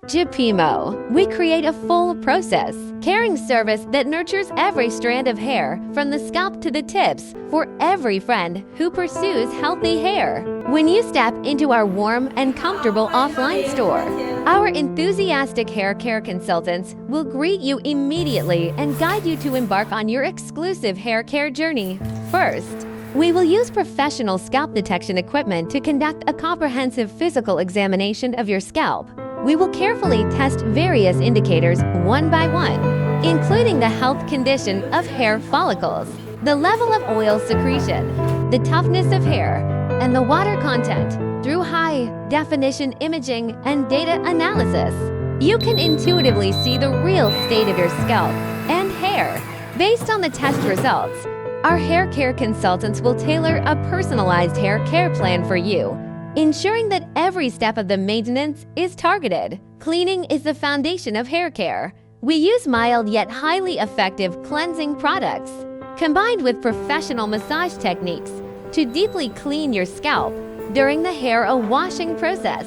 At Gepimo, we create a full process, caring service that nurtures every strand of hair from the scalp to the tips for every friend who pursues healthy hair. When you step into our warm and comfortable offline store, our enthusiastic hair care consultants will greet you immediately and guide you to embark on your exclusive hair care journey. First, we will use professional scalp detection equipment to conduct a comprehensive physical examination of your scalp. We will carefully test various indicators one by one, including the health condition of hair follicles, the level of oil secretion, the toughness of hair, and the water content through high-definition imaging and data analysis. You can intuitively see the real state of your scalp and hair. Based on the test results, our hair care consultants will tailor a personalized hair care plan for you, ensuring that every step of the maintenance is targeted. Cleaning is the foundation of hair care. We use mild yet highly effective cleansing products, combined with professional massage techniques to deeply clean your scalp during the hair washing process.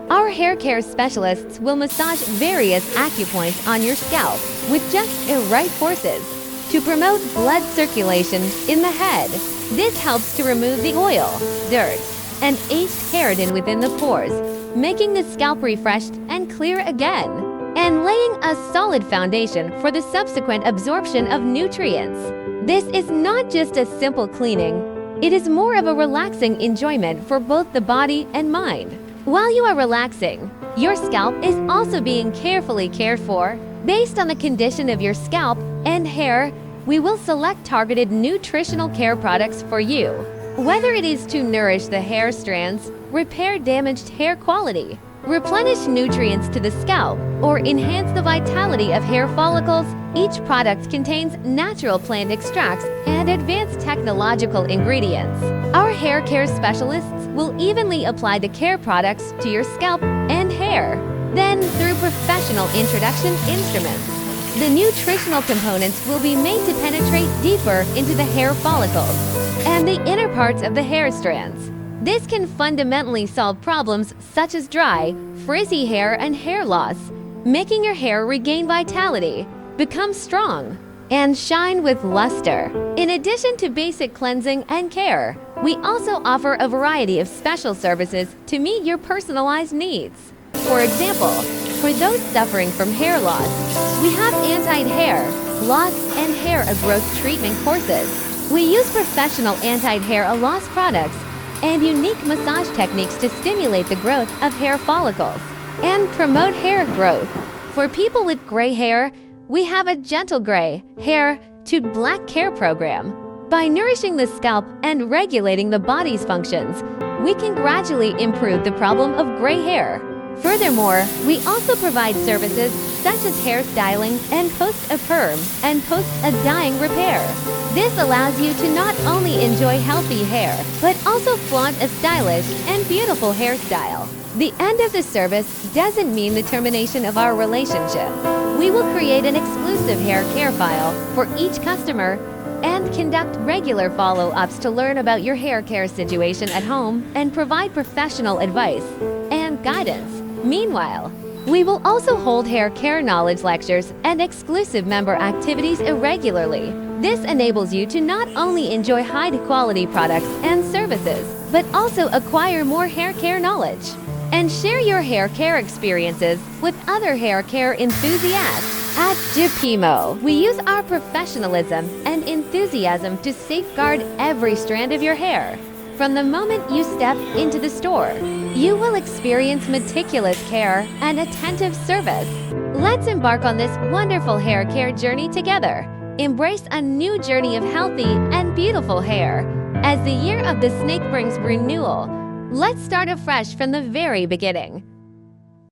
Our hair care specialists will massage various acupoints on your scalp with just the right forces to promote blood circulation in the head. This helps to remove the oil, dirt, and aged keratin within the pores, making the scalp refreshed and clear again, and laying a solid foundation for the subsequent absorption of nutrients. This is not just a simple cleaning, it is more of a relaxing enjoyment for both the body and mind. While you are relaxing, your scalp is also being carefully cared for. Based on the condition of your scalp and hair, we will select targeted nutritional care products for you. Whether it is to nourish the hair strands, repair damaged hair quality, replenish nutrients to the scalp, or enhance the vitality of hair follicles, each product contains natural plant extracts and advanced technological ingredients. Our hair care specialists will evenly apply the care products to your scalp and hair. Then, through professional introduction instruments, the nutritional components will be made to penetrate deeper into the hair follicles and the inner parts of the hair strands. This can fundamentally solve problems such as dry, frizzy hair and hair loss, making your hair regain vitality, become strong, and shine with luster. In addition to basic cleansing and care, we also offer a variety of special services to meet your personalized needs. For example, for those suffering from hair loss, we have anti-hair loss and hair growth treatment courses. We use professional anti-hair loss products and unique massage techniques to stimulate the growth of hair follicles and promote hair growth. For people with gray hair, we have a gentle gray hair to black care program. By nourishing the scalp and regulating the body's functions, we can gradually improve the problem of gray hair. Furthermore, we also provide services such as hair styling and post-a-perm and post-a-dyeing repair. This allows you to not only enjoy healthy hair, but also flaunt a stylish and beautiful hairstyle. The end of the service doesn't mean the termination of our relationship. We will create an exclusive hair care file for each customer and conduct regular follow-ups to learn about your hair care situation at home and provide professional advice and guidance. Meanwhile, we will also hold hair care knowledge lectures and exclusive member activities irregularly. This enables you to not only enjoy high-quality products and services, but also acquire more hair care knowledge and share your hair care experiences with other hair care enthusiasts. At Gepimo, we use our professionalism and enthusiasm to safeguard every strand of your hair. From the moment you step into the store, you will experience meticulous care and attentive service. Let's embark on this wonderful hair care journey together. Embrace a new journey of healthy and beautiful hair. As the year of the snake brings renewal, let's start afresh from the very beginning.